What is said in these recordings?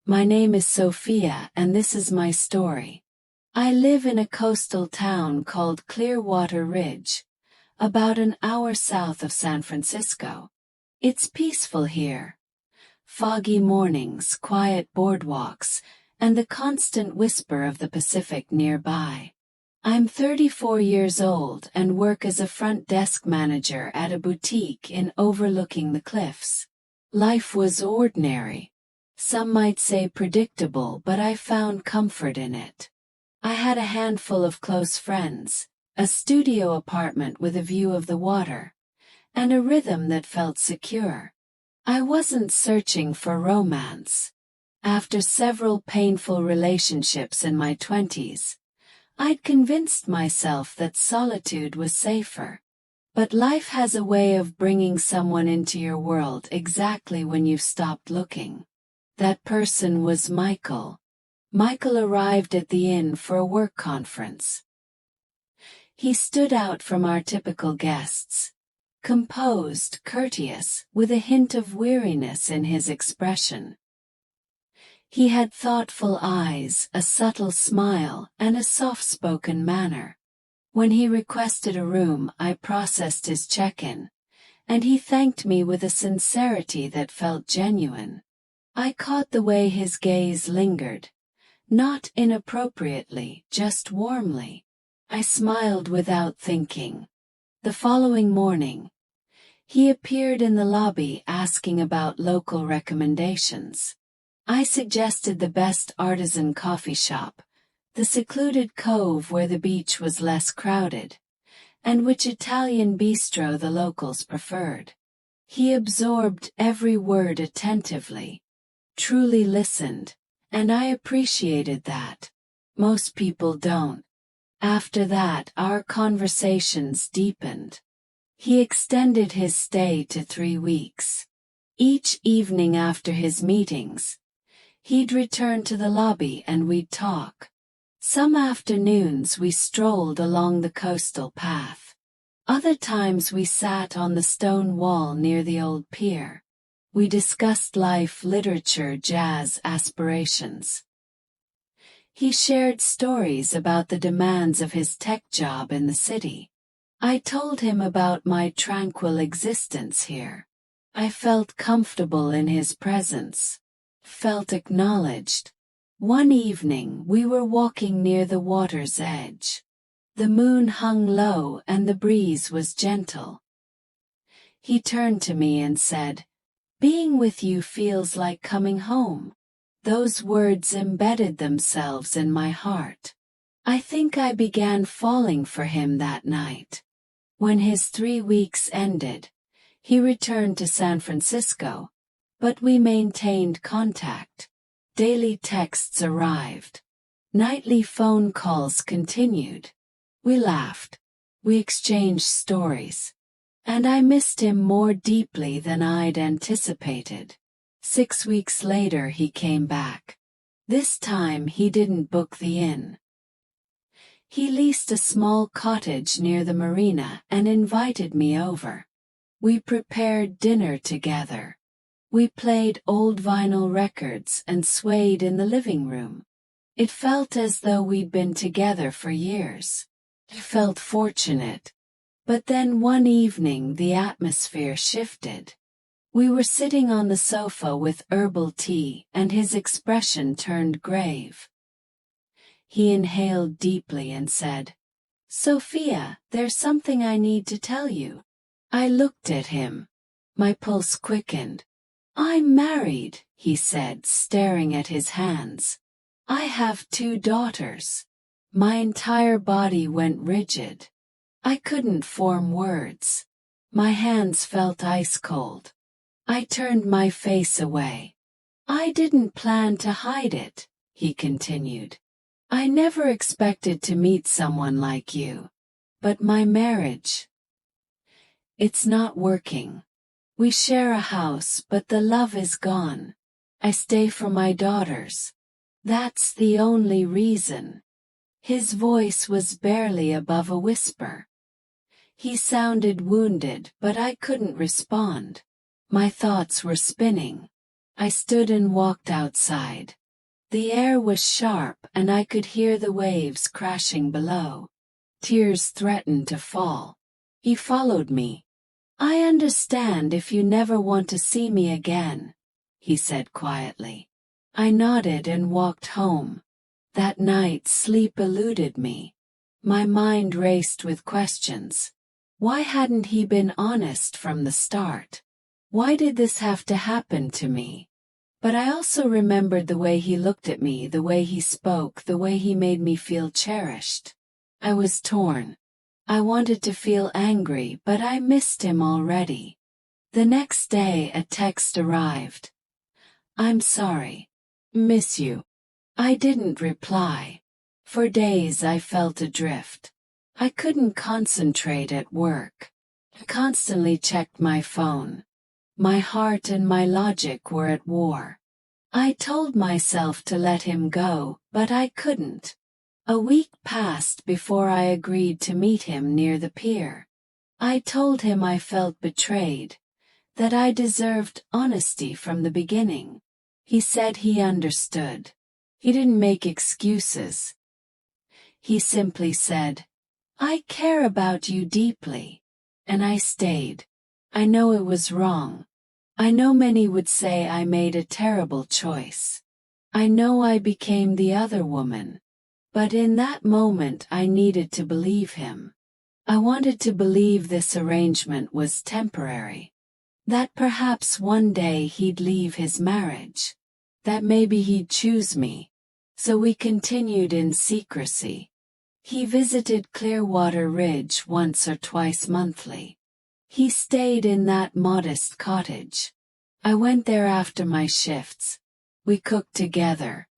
My name is Sofia and this is my story. I live in a coastal town called Clearwater Ridge, about an hour south of San Francisco. It's peaceful here. Foggy mornings, quiet boardwalks, and the constant whisper of the Pacific nearby. I'm 34 years old and work as a front desk manager at a boutique overlooking the cliffs. Life was ordinary. Some might say predictable, but I found comfort in it. I had a handful of close friends, a studio apartment with a view of the water, and a rhythm that felt secure. I wasn't searching for romance. After several painful relationships in my 20s, I'd convinced myself that solitude was safer. But life has a way of bringing someone into your world exactly when you've stopped looking. That person was Michael. Michael arrived at the inn for a work conference. He stood out from our typical guests. Composed, courteous, with a hint of weariness in his expression. He had thoughtful eyes, a subtle smile, and a soft-spoken manner. When he requested a room, I processed his check-in, and he thanked me with a sincerity that felt genuine. I caught the way his gaze lingered, not inappropriately, just warmly. I smiled without thinking. The following morning, he appeared in the lobby asking about local recommendations. I suggested the best artisan coffee shop, the secluded cove where the beach was less crowded, and which Italian bistro the locals preferred. He absorbed every word attentively, truly listened, and I appreciated that. Most people don't. After that, our conversations deepened. He extended his stay to 3 weeks. Each evening after his meetings, he'd return to the lobby and we'd talk. Some afternoons we strolled along the coastal path. Other times we sat on the stone wall near the old pier. We discussed life, literature, jazz, aspirations. He shared stories about the demands of his tech job in the city. I told him about my tranquil existence here. I felt comfortable in his presence. Felt acknowledged. One evening we were walking near the water's edge. The moon hung low and the breeze was gentle. He turned to me and said, "Being with you feels like coming home." Those words embedded themselves in my heart. I think I began falling for him that night. When his 3 weeks ended, he returned to San Francisco, but we maintained contact. Daily texts arrived. Nightly phone calls continued. We laughed. We exchanged stories. And I missed him more deeply than I'd anticipated. 6 weeks later he came back. This time he didn't book the inn. He leased a small cottage near the marina and invited me over. We prepared dinner together. We played old vinyl records and swayed in the living room. It felt as though we'd been together for years. I felt fortunate. But then one evening the atmosphere shifted. We were sitting on the sofa with herbal tea and his expression turned grave. He inhaled deeply and said, "Sofia, there's something I need to tell you." I looked at him. My pulse quickened. "I'm married," he said, staring at his hands. "I have 2 daughters." My entire body went rigid. I couldn't form words. My hands felt ice cold. I turned my face away. "I didn't plan to hide it," he continued. "I never expected to meet someone like you. But my marriage, it's not working. We share a house, but the love is gone. I stay for my daughters. That's the only reason." His voice was barely above a whisper. He sounded wounded, but I couldn't respond. My thoughts were spinning. I stood and walked outside. The air was sharp and I could hear the waves crashing below. Tears threatened to fall. He followed me. "I understand if you never want to see me again," he said quietly. I nodded and walked home. That night sleep eluded me. My mind raced with questions. Why hadn't he been honest from the start? Why did this have to happen to me? But I also remembered the way he looked at me, the way he spoke, the way he made me feel cherished. I was torn. I wanted to feel angry, but I missed him already. The next day a text arrived. "I'm sorry. Miss you." I didn't reply. For days I felt adrift. I couldn't concentrate at work. I constantly checked my phone. My heart and my logic were at war. I told myself to let him go, but I couldn't. A week passed before I agreed to meet him near the pier. I told him I felt betrayed, that I deserved honesty from the beginning. He said he understood. He didn't make excuses. He simply said, "I care about you deeply." And I stayed. I know it was wrong. I know many would say I made a terrible choice. I know I became the other woman. But in that moment I needed to believe him. I wanted to believe this arrangement was temporary. That perhaps one day he'd leave his marriage. That maybe he'd choose me. So we continued in secrecy. He visited Clearwater Ridge once or twice monthly. He stayed in that modest cottage. I went there after my shifts. We cooked together.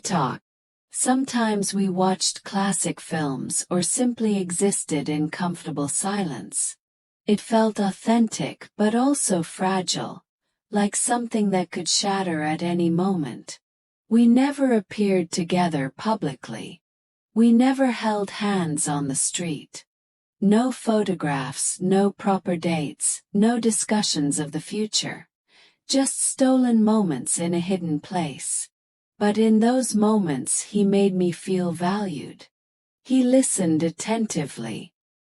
Talked. Sometimes we watched classic films or simply existed in comfortable silence. It felt authentic but also fragile, like something that could shatter at any moment. We never appeared together publicly. We never held hands on the street. No photographs, no proper dates, no discussions of the future. Just stolen moments in a hidden place. But in those moments he made me feel valued. He listened attentively.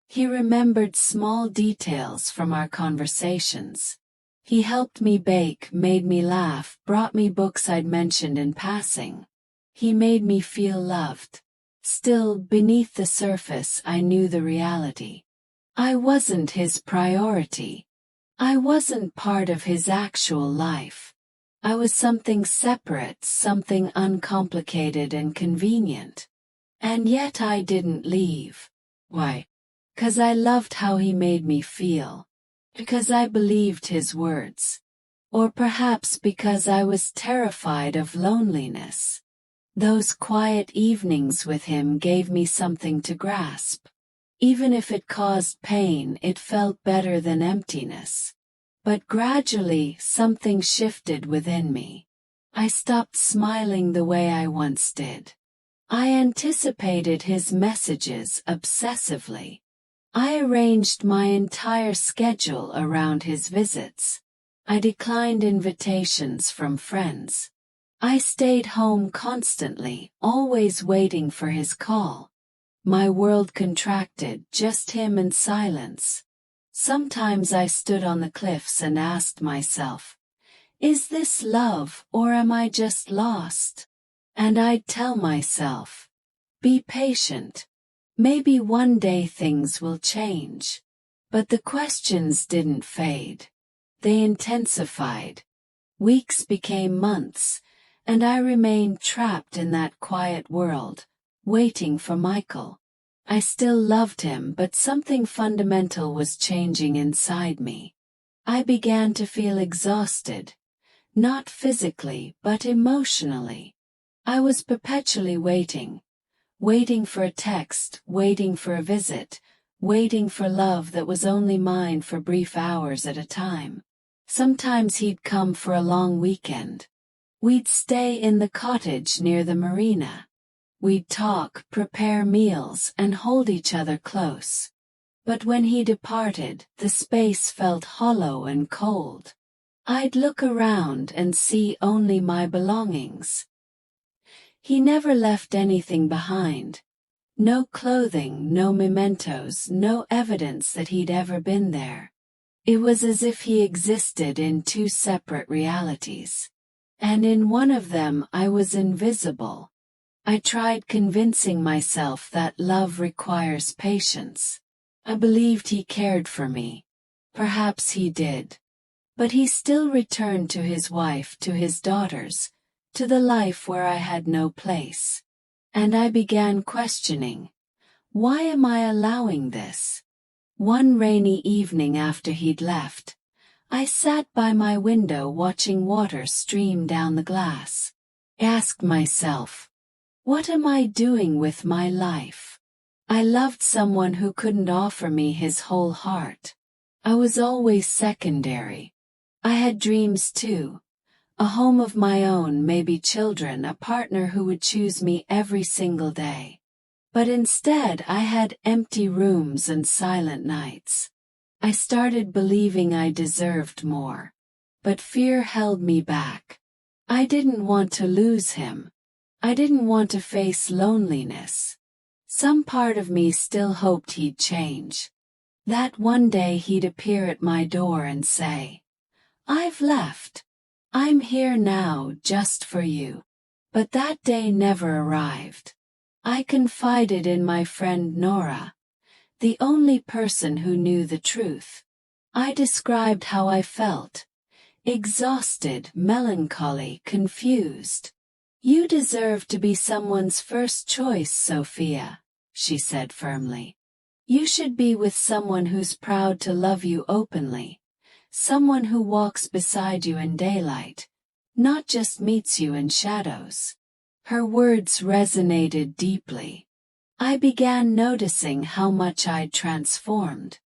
He remembered small details from our conversations. He helped me bake, made me laugh, brought me books I'd mentioned in passing. He made me feel loved. Still, beneath the surface I knew the reality. I wasn't his priority. I wasn't part of his actual life. I was something separate, something uncomplicated and convenient. And yet I didn't leave. Why? 'Cause I loved how he made me feel. Because I believed his words. Or perhaps because I was terrified of loneliness. Those quiet evenings with him gave me something to grasp. Even if it caused pain, it felt better than emptiness. But gradually, something shifted within me. I stopped smiling the way I once did. I anticipated his messages obsessively. I arranged my entire schedule around his visits. I declined invitations from friends. I stayed home constantly, always waiting for his call. My world contracted, just him and silence. Sometimes I stood on the cliffs and asked myself, is this love or am I just lost? And I'd tell myself, be patient. Maybe one day things will change. But the questions didn't fade. They intensified. Weeks became months, and I remained trapped in that quiet world, waiting for Michael. I still loved him, but something fundamental was changing inside me. I began to feel exhausted, not physically, but emotionally. I was perpetually waiting for a text, waiting for a visit, waiting for love that was only mine for brief hours at a time. Sometimes he'd come for a long weekend. We'd stay in the cottage near the marina. We'd talk, prepare meals, and hold each other close. But when he departed, the space felt hollow and cold. I'd look around and see only my belongings. He never left anything behind. No clothing, no mementos, no evidence that he'd ever been there. It was as if he existed in two separate realities. And in one of them I was invisible. I tried convincing myself that love requires patience. I believed he cared for me. Perhaps he did. But he still returned to his wife, to his daughters, to the life where I had no place. And I began questioning, why am I allowing this? One rainy evening after he'd left, I sat by my window watching water stream down the glass. I asked myself, what am I doing with my life? I loved someone who couldn't offer me his whole heart. I was always secondary. I had dreams too. A home of my own, maybe children, a partner who would choose me every single day. But instead I had empty rooms and silent nights. I started believing I deserved more. But fear held me back. I didn't want to lose him. I didn't want to face loneliness. Some part of me still hoped he'd change. That one day he'd appear at my door and say, "I've left. I'm here now just for you." But that day never arrived. I confided in my friend Nora, the only person who knew the truth. I described how I felt. Exhausted, melancholy, confused. "You deserve to be someone's first choice, Sofia," she said firmly. "You should be with someone who's proud to love you openly. Someone who walks beside you in daylight, not just meets you in shadows." Her words resonated deeply. I began noticing how much I'd transformed.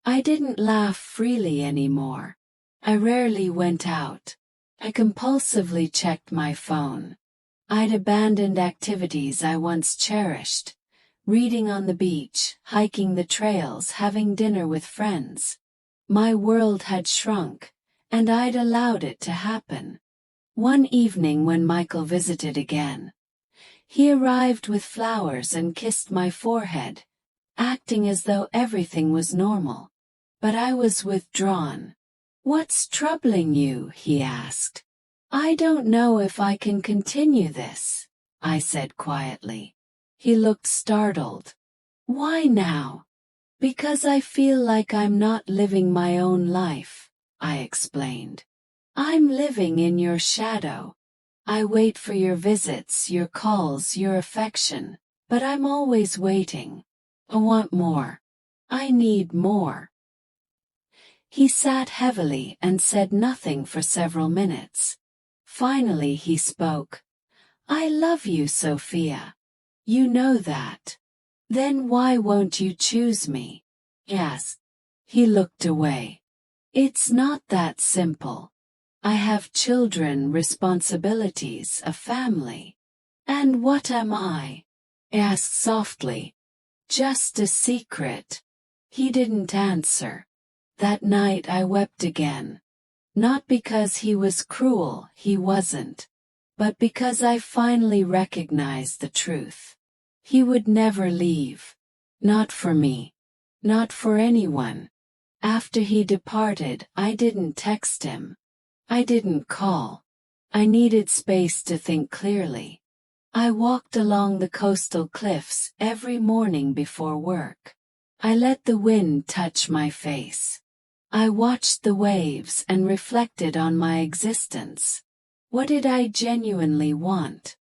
I didn't laugh freely anymore. I rarely went out. I compulsively checked my phone. I'd abandoned activities I once cherished. Reading on the beach, hiking the trails, having dinner with friends. My world had shrunk, and I'd allowed it to happen. One evening when Michael visited again, he arrived with flowers and kissed my forehead, acting as though everything was normal. But I was withdrawn. "What's troubling you?" he asked. "I don't know if I can continue this," I said quietly. He looked startled. "Why now?" "Because I feel like I'm not living my own life," I explained. "I'm living in your shadow. I wait for your visits, your calls, your affection, but I'm always waiting. I want more. I need more." He sat heavily and said nothing for several minutes. Finally he spoke. "I love you, Sofia. You know that. Then why won't you choose me?" "Yes." He looked away. "It's not that simple. I have children, responsibilities, a family." "And what am I?" I asked softly. "Just a secret." He didn't answer. That night I wept again. Not because he was cruel, he wasn't. But because I finally recognized the truth. He would never leave. Not for me. Not for anyone. After he departed, I didn't text him. I didn't call. I needed space to think clearly. I walked along the coastal cliffs every morning before work. I let the wind touch my face. I watched the waves and reflected on my existence. What did I genuinely want?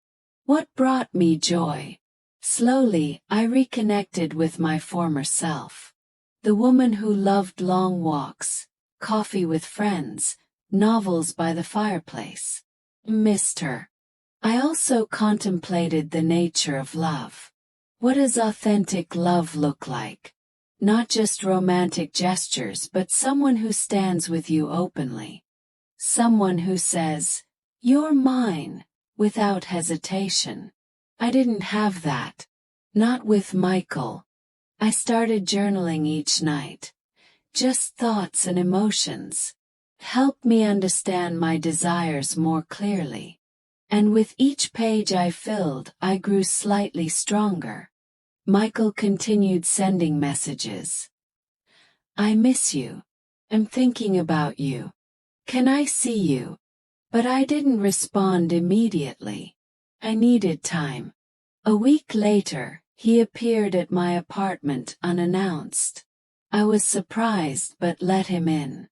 What brought me joy? Slowly, I reconnected with my former self. The woman who loved long walks, coffee with friends, novels by the fireplace. Missed her. I also contemplated the nature of love. What does authentic love look like? Not just romantic gestures, but someone who stands with you openly. Someone who says, "You're mine," without hesitation. I didn't have that. Not with Michael. I started journaling each night. Just thoughts and emotions. helped me understand my desires more clearly. And with each page I filled, I grew slightly stronger. Michael continued sending messages. I miss you. I'm thinking about you. Can I see you? But I didn't respond immediately. I needed time. A week later, he appeared at my apartment unannounced. I was surprised but let him in.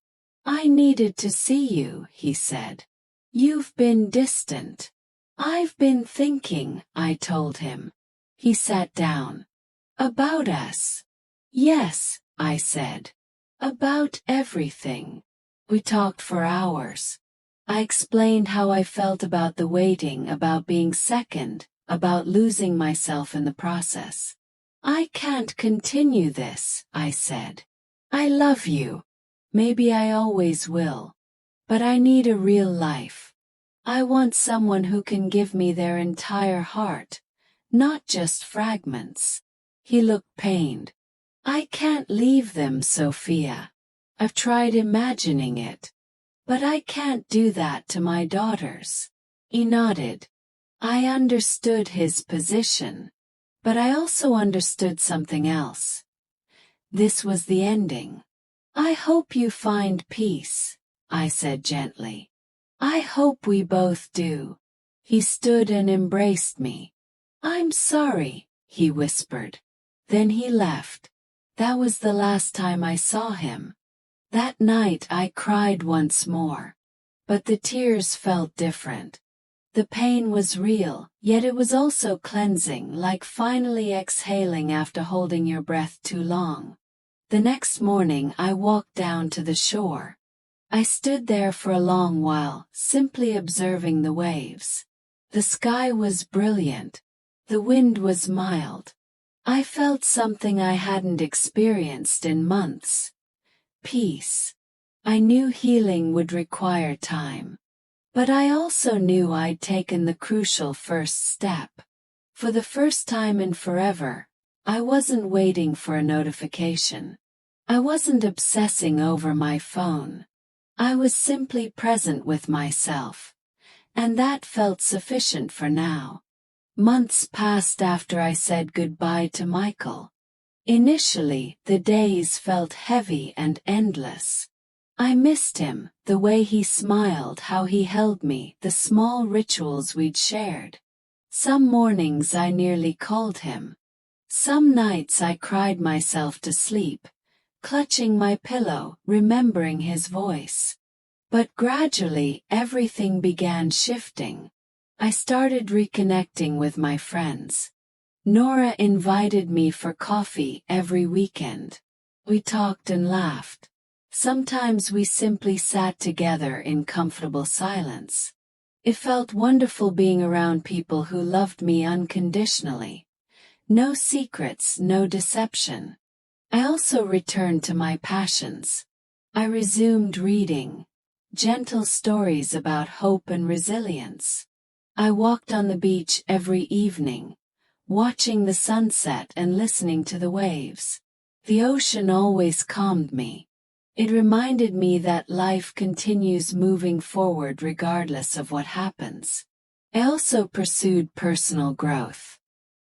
I needed to see you, he said. You've been distant. I've been thinking, I told him. He sat down. About us? Yes, I said. About everything. We talked for hours. I explained how I felt about the waiting, about being second, about losing myself in the process. I can't continue this, I said. I love you. Maybe I always will. But I need a real life. I want someone who can give me their entire heart, not just fragments. He looked pained. I can't leave them, Sofia. I've tried imagining it. But I can't do that to my daughters. He nodded. I understood his position. But I also understood something else. This was the ending. I hope you find peace, I said gently. I hope we both do. He stood and embraced me. I'm sorry, he whispered. Then he left. That was the last time I saw him. That night I cried once more. But the tears felt different. The pain was real, yet it was also cleansing, like finally exhaling after holding your breath too long. The next morning I walked down to the shore. I stood there for a long while, simply observing the waves. The sky was brilliant. The wind was mild. I felt something I hadn't experienced in months. Peace. I knew healing would require time. But I also knew I'd taken the crucial first step. For the first time in forever, I wasn't waiting for a notification. I wasn't obsessing over my phone. I was simply present with myself. And that felt sufficient for now. Months passed after I said goodbye to Michael. Initially, the days felt heavy and endless. I missed him, the way he smiled, how he held me, the small rituals we'd shared. Some mornings I nearly called him. Some nights I cried myself to sleep, clutching my pillow, remembering his voice. But gradually, everything began shifting. I started reconnecting with my friends. Nora invited me for coffee every weekend. We talked and laughed. Sometimes we simply sat together in comfortable silence. It felt wonderful being around people who loved me unconditionally. No secrets, no deception. I also returned to my passions. I resumed reading. Gentle stories about hope and resilience. I walked on the beach every evening, watching the sunset and listening to the waves. The ocean always calmed me. It reminded me that life continues moving forward regardless of what happens. I also pursued personal growth.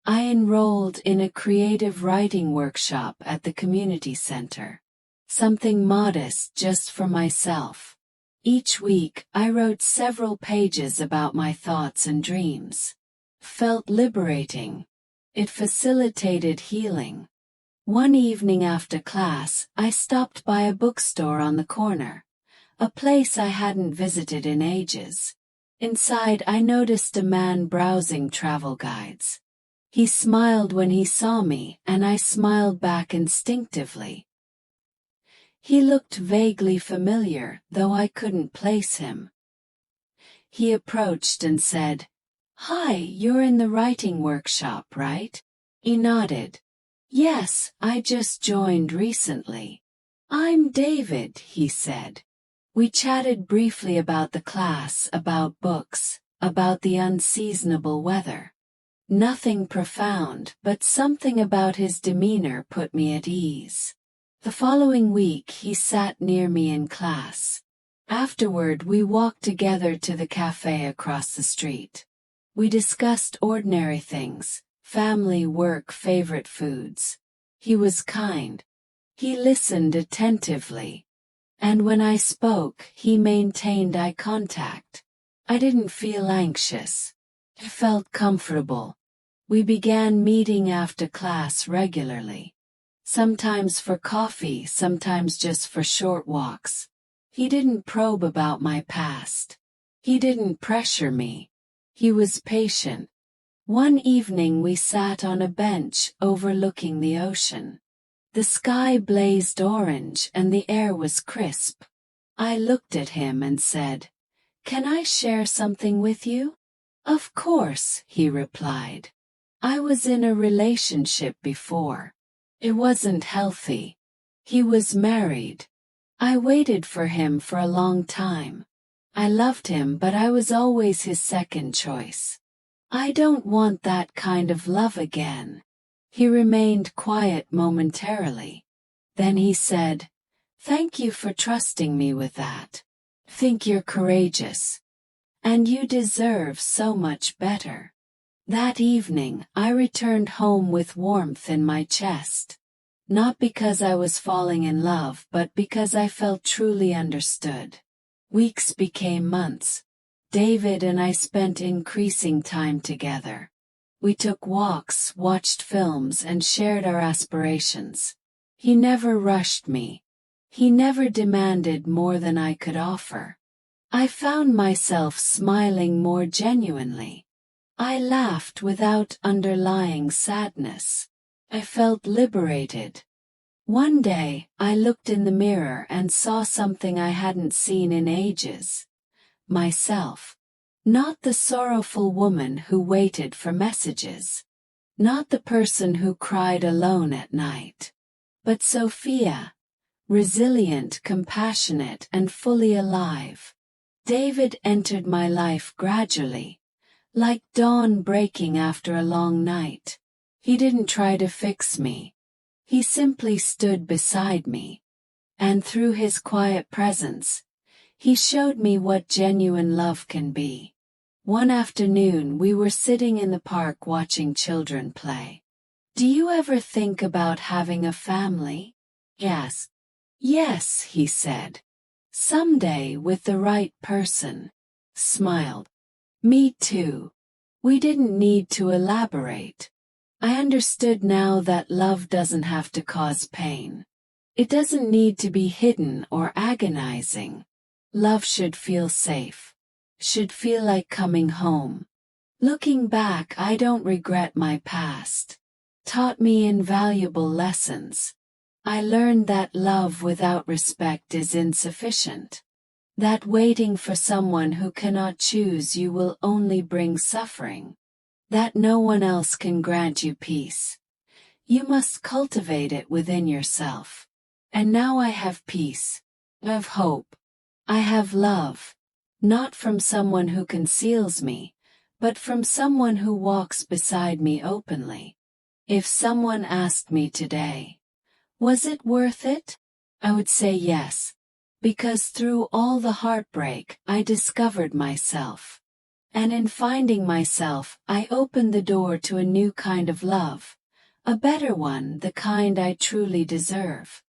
I enrolled in a creative writing workshop at the community center. Something modest just for myself. Each week, I wrote several pages about my thoughts and dreams. Felt liberating. It facilitated healing. One evening after class, I stopped by a bookstore on the corner, a place I hadn't visited in ages. Inside, I noticed a man browsing travel guides. He smiled when he saw me, and I smiled back instinctively. He looked vaguely familiar, though I couldn't place him. He approached and said, "Hi, you're in the writing workshop, right?" He nodded. "Yes, I just joined recently." "I'm David," he said. We chatted briefly about the class, about books, about the unseasonable weather. Nothing profound, but something about his demeanor put me at ease. The following week he sat near me in class. Afterward, we walked together to the cafe across the street. We discussed ordinary things, family, work, favorite foods. He was kind. He listened attentively. And when I spoke, he maintained eye contact. I didn't feel anxious. I felt comfortable. We began meeting after class regularly. Sometimes for coffee, sometimes just for short walks. He didn't probe about my past. He didn't pressure me. He was patient. One evening we sat on a bench overlooking the ocean. The sky blazed orange and the air was crisp. I looked at him and said, "Can I share something with you?" "Of course," he replied. I was in a relationship before. It wasn't healthy. He was married. I waited for him for a long time. I loved him, but I was always his second choice. I don't want that kind of love again. He remained quiet momentarily. Then he said, "Thank you for trusting me with that. Think you're courageous. And you deserve so much better." That evening, I returned home with warmth in my chest. Not because I was falling in love, but because I felt truly understood. Weeks became months. David and I spent increasing time together. We took walks, watched films, and shared our aspirations. He never rushed me. He never demanded more than I could offer. I found myself smiling more genuinely. I laughed without underlying sadness. I felt liberated. One day, I looked in the mirror and saw something I hadn't seen in ages. Myself. Not the sorrowful woman who waited for messages. Not the person who cried alone at night. But Sofia. Resilient, compassionate, and fully alive. David entered my life gradually. Like dawn breaking after a long night. He didn't try to fix me. He simply stood beside me. And through his quiet presence, he showed me what genuine love can be. One afternoon we were sitting in the park watching children play. "Do you ever think about having a family?" "Yes." "Yes," he said. "Someday with the right person." Smiled. "Me too." We didn't need to elaborate. I understood now that love doesn't have to cause pain. It doesn't need to be hidden or agonizing. Love should feel safe. Should feel like coming home. Looking back, I don't regret my past. Taught me invaluable lessons. I learned that love without respect is insufficient. That waiting for someone who cannot choose you will only bring suffering. That no one else can grant you peace. You must cultivate it within yourself. And now I have peace. I have hope. I have love. Not from someone who conceals me, but from someone who walks beside me openly. If someone asked me today, was it worth it? I would say yes. Because through all the heartbreak, I discovered myself. And in finding myself, I opened the door to a new kind of love. A better one, the kind I truly deserve.